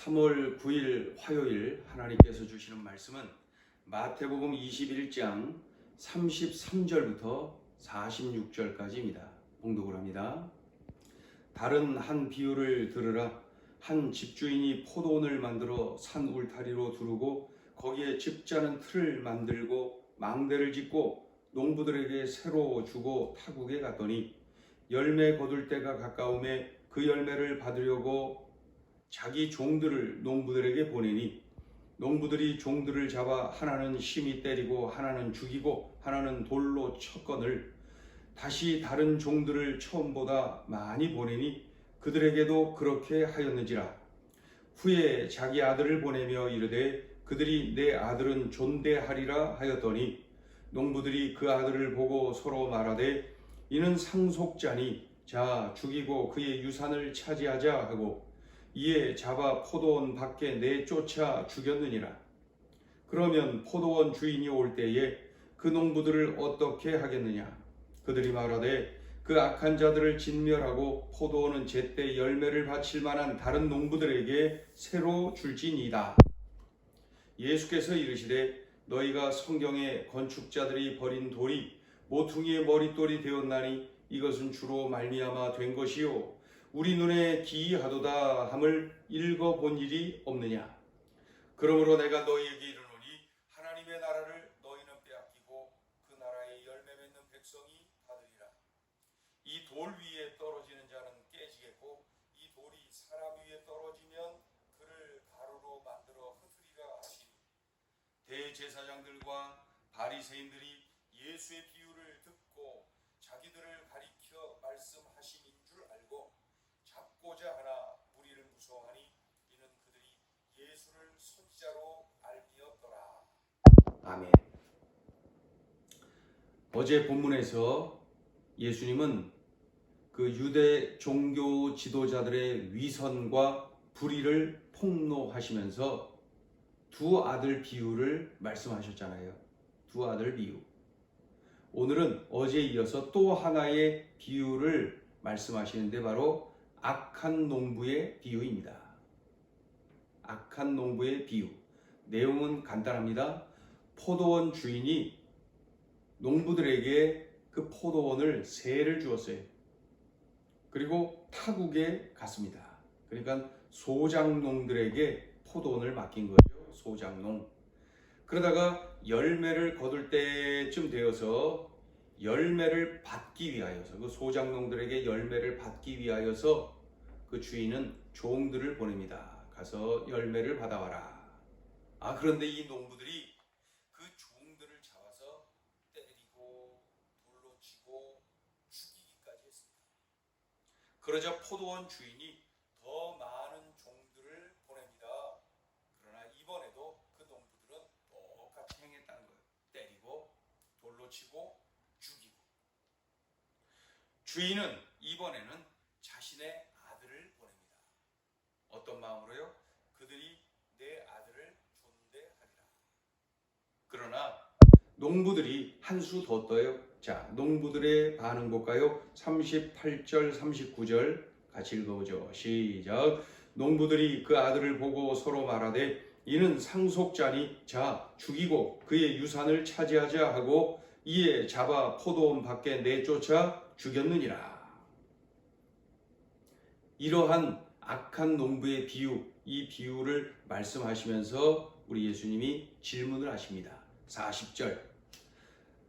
3월 9일 화요일 하나님께서 주시는 말씀은 마태복음 21장 33절부터 46절까지입니다. 봉독을 합니다. 다른 한 비유를 들으라. 한 집주인이 포도원을 만들어 산 울타리로 두르고 거기에 즙자는 틀을 만들고 망대를 짓고 농부들에게 새로 주고 타국에 갔더니 열매 거둘 때가 가까움에 그 열매를 받으려고 자기 종들을 농부들에게 보내니 농부들이 종들을 잡아 하나는 심히 때리고 하나는 죽이고 하나는 돌로 쳤거늘 다시 다른 종들을 처음보다 많이 보내니 그들에게도 그렇게 하였는지라. 후에 자기 아들을 보내며 이르되 그들이 내 아들은 존대하리라 하였더니 농부들이 그 아들을 보고 서로 말하되 이는 상속자니 자 죽이고 그의 유산을 차지하자 하고 이에 잡아 포도원 밖에 내쫓아 죽였느니라. 그러면 포도원 주인이 올 때에 그 농부들을 어떻게 하겠느냐? 그들이 말하되 그 악한 자들을 진멸하고 포도원은 제때 열매를 바칠 만한 다른 농부들에게 새로 줄지니이다. 예수께서 이르시되 너희가 성경에 건축자들이 버린 돌이 모퉁이의 머릿돌이 되었나니 이것은 주로 말미암아 된 것이요 우리 눈에 기이하도다 함을 읽어본 일이 없느냐. 그러므로 내가 너희에게 이르노니 하나님의 나라를 너희는 빼앗기고 그 나라의 열매 맺는 백성이 받으리라. 이 돌 위에 떨어지는 자는 깨지겠고 이 돌이 사람 위에 떨어지면 그를 가루로 만들어 흩으리라 하시니 대제사장들과 바리새인들이 예수의 비유를 듣고 자기들을 가리켜 말씀하심인 줄 알고 잡고자 하나 무리를 무서워하니 이는 그들이 예수를 손자로 알미었더라. 아멘. 어제 본문에서 예수님은 그 유대 종교 지도자들의 위선과 불의를 폭로하시면서 두 아들 비유를 말씀하셨잖아요. 두 아들 비유. 오늘은 어제에 이어서 또 하나의 비유를 말씀하시는데 바로 악한 농부의 비유입니다. 악한 농부의 비유. 내용은 간단합니다. 포도원 주인이 농부들에게 그 포도원을 세를 주었어요. 그리고 타국에 갔습니다. 그러니까 소장농들에게 포도원을 맡긴 거죠. 소장농. 그러다가 열매를 거둘 때쯤 되어서 열매를 받기 위하여서 그 소장농들에게 열매를 받기 위하여서 그 주인은 종들을 보냅니다. 가서 열매를 받아와라. 그런데 이 농부들이 그 종들을 잡아서 때리고 돌로 치고 죽이기까지 했습니다. 그러자 포도원 주인이 더 많은 종들을 보냅니다. 그러나 이번에도 그 농부들은 똑같이 행했다는 거예요. 때리고 돌로 치고 죽이고. 주인은 이번에는 자신의 아들을 보냅니다. 어떤 마음으로요? 그들이 내 아들을 존대하리라. 그러나 농부들이 한 수 더 떠요. 자, 농부들의 반응 볼까요? 38절, 39절 같이 읽어보죠. 시작. 농부들이 그 아들을 보고 서로 말하되 이는 상속자니 자 죽이고 그의 유산을 차지하자 하고 이에 잡아 포도원 밖에 내쫓아 죽였느니라. 이러한 악한 농부의 비유, 이 비유를 말씀하시면서 우리 예수님이 질문을 하십니다. 40절.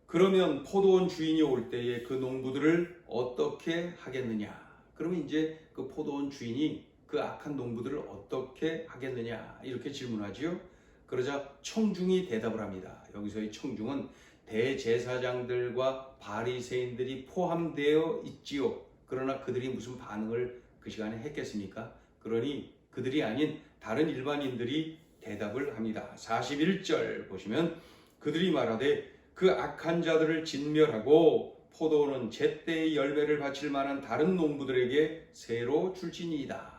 그러면 포도원 주인이 올 때에 그 농부들을 어떻게 하겠느냐? 그러면 이제 그 포도원 주인이 그 악한 농부들을 어떻게 하겠느냐? 이렇게 질문하지요. 그러자 청중이 대답을 합니다. 여기서의 청중은 대제사장들과 바리새인들이 포함되어 있지요. 그러나 그들이 무슨 반응을 그 시간에 했겠습니까? 그러니 그들이 아닌 다른 일반인들이 대답을 합니다. 41절 보시면 그들이 말하되 그 악한 자들을 진멸하고 포도원은 제때의 열매를 바칠 만한 다른 농부들에게 새로 줄지니이다.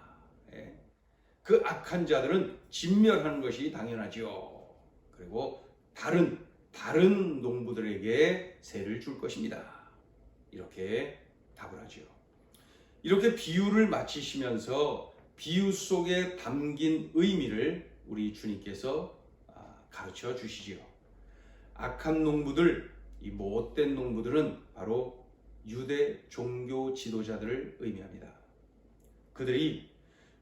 그 악한 자들은 진멸하는 것이 당연하지요. 그리고 다른 농부들에게 새를 줄 것입니다. 이렇게 답을 하지요. 이렇게 비유를 마치시면서 비유 속에 담긴 의미를 우리 주님께서 가르쳐 주시지요. 악한 농부들, 이 못된 농부들은 바로 유대 종교 지도자들을 의미합니다. 그들이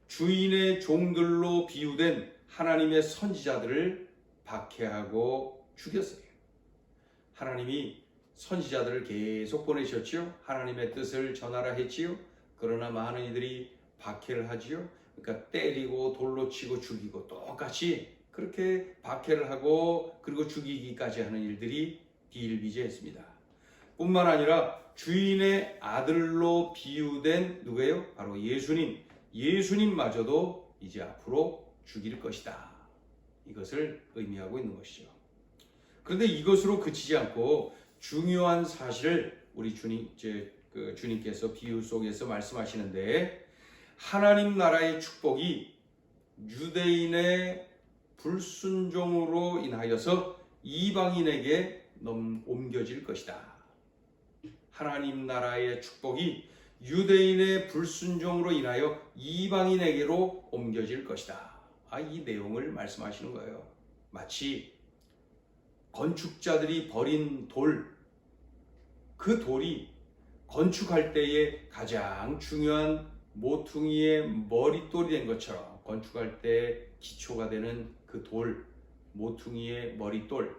주인의 종들로 비유된 하나님의 선지자들을 박해하고 죽였어요. 하나님이 선지자들을 계속 보내셨지요. 하나님의 뜻을 전하라 했지요. 그러나 많은 이들이 박해를 하지요. 그러니까 때리고 돌로 치고 죽이고 똑같이 그렇게 박해를 하고 그리고 죽이기까지 하는 일들이 비일비재했습니다. 뿐만 아니라 주인의 아들로 비유된 누구예요? 바로 예수님. 예수님마저도 이제 앞으로 죽일 것이다. 이것을 의미하고 있는 것이죠. 그런데 이것으로 그치지 않고 중요한 사실을 우리 주님께서 비유 속에서 말씀하시는데, 하나님 나라의 축복이 유대인의 불순종으로 인하여서 이방인에게 옮겨질 것이다. 하나님 나라의 축복이 유대인의 불순종으로 인하여 이방인에게로 옮겨질 것이다. 이 내용을 말씀하시는 거예요. 마치 건축자들이 버린 돌, 그 돌이 건축할 때에 가장 중요한 모퉁이의 머릿돌이 된 것처럼, 건축할 때 기초가 되는 그 돌, 모퉁이의 머릿돌,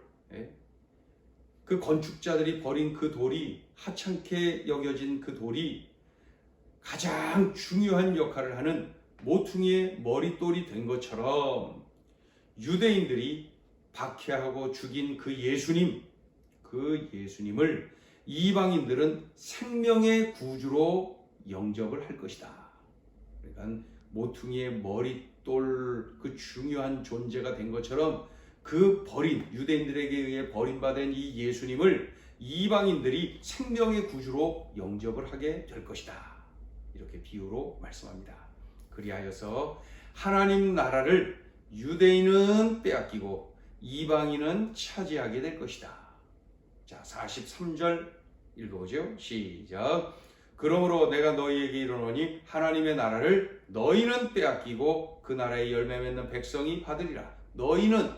그 건축자들이 버린 그 돌이, 하찮게 여겨진 그 돌이 가장 중요한 역할을 하는 모퉁이의 머릿돌이 된 것처럼, 유대인들이 박해하고 죽인 그 예수님을 이방인들은 생명의 구주로 영접을 할 것이다. 그러니까 모퉁이의 머릿돌, 그 중요한 존재가 된 것처럼 그 유대인들에게 의해 버림받은 이 예수님을 이방인들이 생명의 구주로 영접을 하게 될 것이다. 이렇게 비유로 말씀합니다. 그리하여서 하나님 나라를 유대인은 빼앗기고 이방인은 차지하게 될 것이다. 자, 43절 읽어보죠. 시작. 그러므로 내가 너희에게 이르노니 하나님의 나라를 너희는 빼앗기고 그 나라의 열매 맺는 백성이 받으리라. 너희는,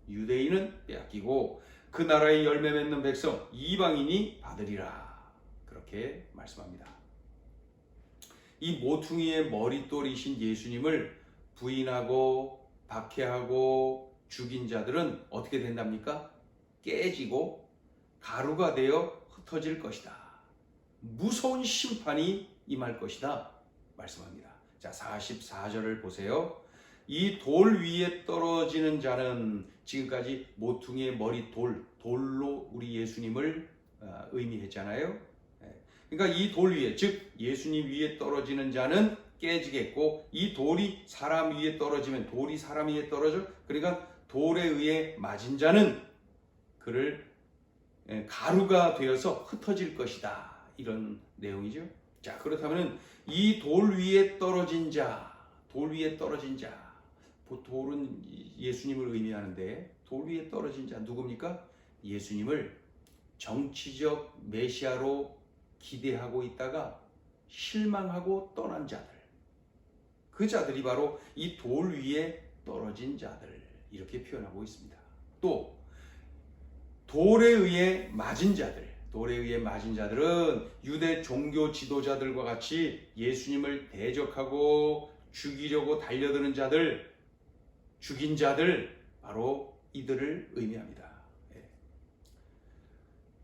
유대인은 빼앗기고 그 나라의 열매 맺는 백성, 이방인이 받으리라. 그렇게 말씀합니다. 이 모퉁이의 머릿돌이신 예수님을 부인하고 박해하고 죽인 자들은 어떻게 된답니까? 깨지고 가루가 되어 흩어질 것이다. 무서운 심판이 임할 것이다 말씀합니다. 자, 44절을 보세요. 이 돌 위에 떨어지는 자는, 지금까지 모퉁이의 돌로 우리 예수님을 의미했잖아요. 그러니까 이 돌 위에, 즉 예수님 위에 떨어지는 자는 깨지겠고, 이 돌이 사람 위에 떨어지면, 돌이 사람 위에 떨어져, 그러니까 돌에 의해 맞은 자는 그를 가루가 되어서 흩어질 것이다. 이런 내용이죠. 자, 그렇다면 이 돌 위에 떨어진 자, 돌은 예수님을 의미하는데, 돌 위에 떨어진 자 누굽니까? 예수님을 정치적 메시아로 기대하고 있다가 실망하고 떠난 자들, 그 자들이 바로 이 돌 위에 떨어진 자들, 이렇게 표현하고 있습니다. 또 돌에 의해 맞은 자들은 유대 종교 지도자들과 같이 예수님을 대적하고 죽이려고 달려드는 자들, 죽인 자들, 바로 이들을 의미합니다.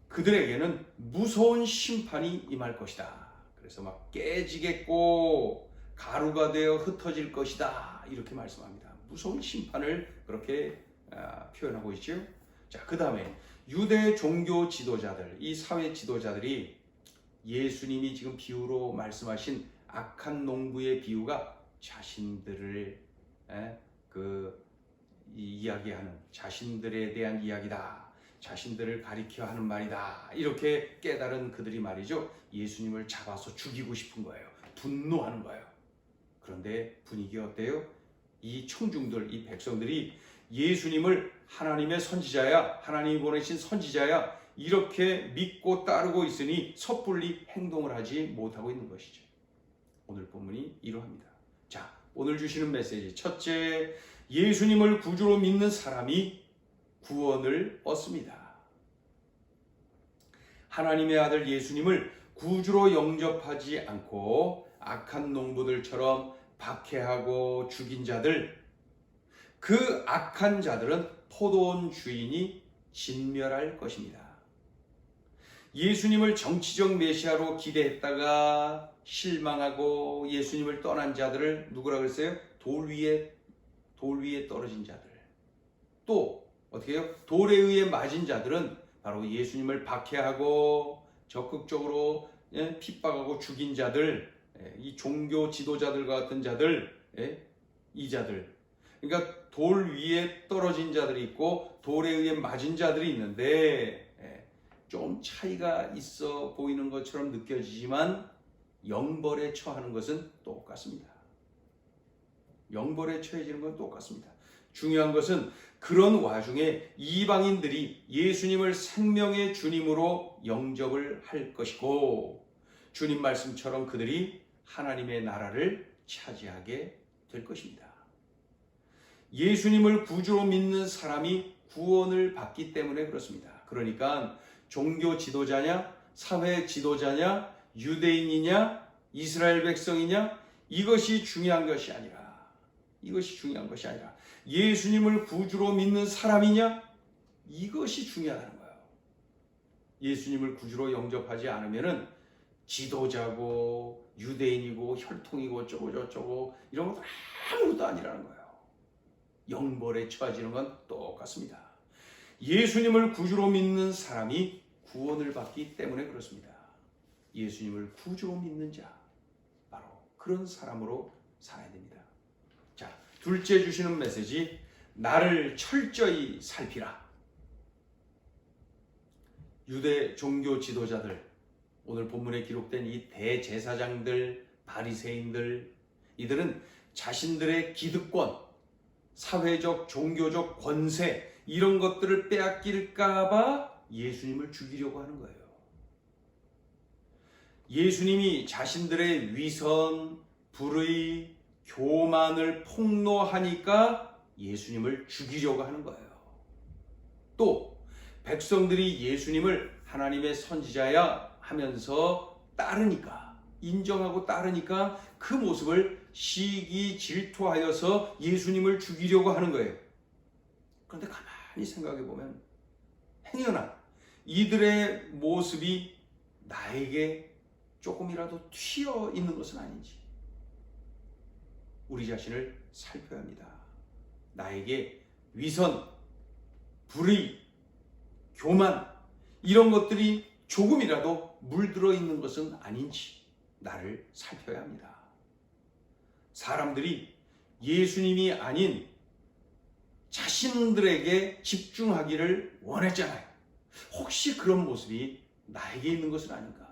그들에게는 무서운 심판이 임할 것이다. 그래서 막 깨지겠고 가루가 되어 흩어질 것이다. 이렇게 말씀합니다. 무서운 심판을 그렇게 표현하고 있죠. 자, 그 다음에 유대 종교 지도자들, 이 사회 지도자들이 예수님이 지금 비유로 말씀하신 악한 농부의 비유가 자신들을 이야기하는, 자신들에 대한 이야기다, 자신들을 가리켜 하는 말이다, 이렇게 깨달은 그들이 말이죠, 예수님을 잡아서 죽이고 싶은 거예요. 분노하는 거예요. 그런데 분위기가 어때요? 이 청중들, 이 백성들이 예수님을 하나님의 선지자야, 하나님이 보내신 선지자야, 이렇게 믿고 따르고 있으니 섣불리 행동을 하지 못하고 있는 것이죠. 오늘 본문이 이러합니다. 자, 오늘 주시는 메시지, 첫째, 예수님을 구주로 믿는 사람이 구원을 얻습니다. 하나님의 아들 예수님을 구주로 영접하지 않고 악한 농부들처럼 박해하고 죽인 자들, 그 악한 자들은 포도원 주인이 진멸할 것입니다. 예수님을 정치적 메시아로 기대했다가 실망하고 예수님을 떠난 자들을 누구라고 했어요? 돌 위에 떨어진 자들. 또 어떻게 해요? 돌에 의해 맞은 자들은 바로 예수님을 박해하고 적극적으로 핍박하고 죽인 자들, 이 종교 지도자들과 같은 자들, 이 자들. 그러니까 돌 위에 떨어진 자들이 있고 돌에 의해 맞은 자들이 있는데 좀 차이가 있어 보이는 것처럼 느껴지지만 영벌에 처하는 것은 똑같습니다. 영벌에 처해지는 건 똑같습니다. 중요한 것은 그런 와중에 이방인들이 예수님을 생명의 주님으로 영접을 할 것이고 주님 말씀처럼 그들이 하나님의 나라를 차지하게 될 것입니다. 예수님을 구주로 믿는 사람이 구원을 받기 때문에 그렇습니다. 그러니까 종교 지도자냐, 사회 지도자냐, 유대인이냐, 이스라엘 백성이냐, 이것이 중요한 것이 아니라 예수님을 구주로 믿는 사람이냐, 이것이 중요하다는 거예요. 예수님을 구주로 영접하지 않으면은 지도자고 유대인이고 혈통이고 어쩌고 저쩌고 이런 것도 아무것도 아니라는 거예요. 영벌에 처해지는 건 똑같습니다. 예수님을 구주로 믿는 사람이 구원을 받기 때문에 그렇습니다. 예수님을 구주로 믿는 자, 바로 그런 사람으로 살아야 됩니다. 자, 둘째 주시는 메시지, 나를 철저히 살피라. 유대 종교 지도자들, 오늘 본문에 기록된 이 대제사장들, 바리새인들, 이들은 자신들의 기득권, 사회적, 종교적 권세, 이런 것들을 빼앗길까봐 예수님을 죽이려고 하는 거예요. 예수님이 자신들의 위선, 불의, 교만을 폭로하니까 예수님을 죽이려고 하는 거예요. 또 백성들이 예수님을 하나님의 선지자야 하면서 따르니까, 인정하고 따르니까 그 모습을 시기 질투하여서 예수님을 죽이려고 하는 거예요. 그런데 가만히 생각해 보면 행여나 이들의 모습이 나에게 조금이라도 튀어 있는 것은 아닌지 우리 자신을 살펴야 합니다. 나에게 위선, 불의, 교만, 이런 것들이 조금이라도 물들어 있는 것은 아닌지 나를 살펴야 합니다. 사람들이 예수님이 아닌 자신들에게 집중하기를 원했잖아요. 혹시 그런 모습이 나에게 있는 것은 아닌가?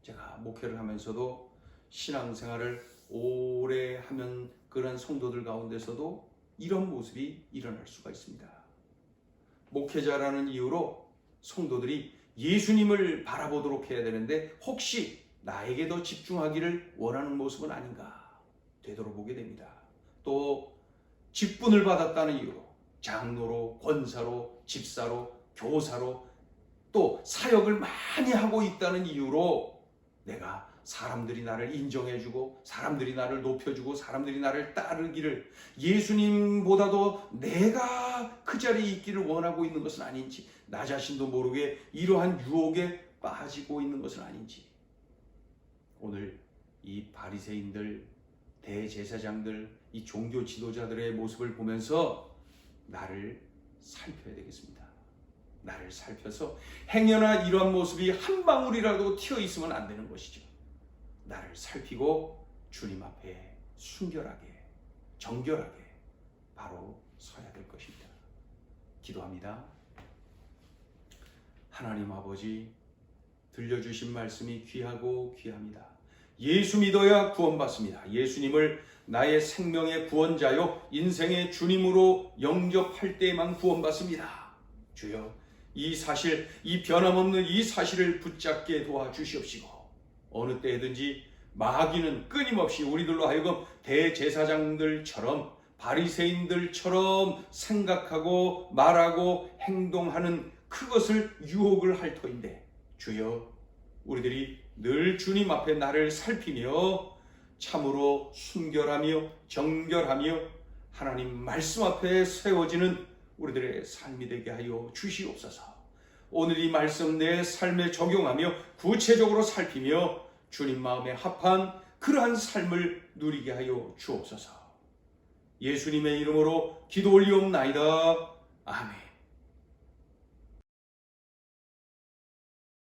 제가 목회를 하면서도 신앙생활을 오래 하면 그런 성도들 가운데서도 이런 모습이 일어날 수가 있습니다. 목회자라는 이유로 성도들이 예수님을 바라보도록 해야 되는데 혹시 나에게 더 집중하기를 원하는 모습은 아닌가 되돌아보게 됩니다. 또 직분을 받았다는 이유로 장로로, 권사로, 집사로, 교사로 또 사역을 많이 하고 있다는 이유로 내가 사람들이 나를 인정해주고 사람들이 나를 높여주고 사람들이 나를 따르기를, 예수님보다도 내가 그 자리에 있기를 원하고 있는 것은 아닌지, 나 자신도 모르게 이러한 유혹에 빠지고 있는 것은 아닌지, 오늘 이 바리새인들, 대제사장들, 이 종교 지도자들의 모습을 보면서 나를 살펴야 되겠습니다. 나를 살펴서 행여나 이러한 모습이 한 방울이라도 튀어 있으면 안 되는 것이죠. 나를 살피고 주님 앞에 순결하게, 정결하게 바로 서야 될 것입니다. 기도합니다. 하나님 아버지, 들려주신 말씀이 귀하고 귀합니다. 예수 믿어야 구원받습니다. 예수님을 나의 생명의 구원자요 인생의 주님으로 영접할 때에만 구원받습니다. 주여, 이 사실, 이 변함없는 이 사실을 붙잡게 도와주시옵시고 어느 때든지 마귀는 끊임없이 우리들로 하여금 대제사장들처럼 바리새인들처럼 생각하고 말하고 행동하는 그것을 유혹을 할 터인데, 주여, 우리들이 늘 주님 앞에 나를 살피며 참으로 순결하며 정결하며 하나님 말씀 앞에 세워지는 우리들의 삶이 되게 하여 주시옵소서. 오늘 이 말씀 내 삶에 적용하며 구체적으로 살피며 주님 마음에 합한 그러한 삶을 누리게 하여 주옵소서. 예수님의 이름으로 기도 올리옵나이다. 아멘.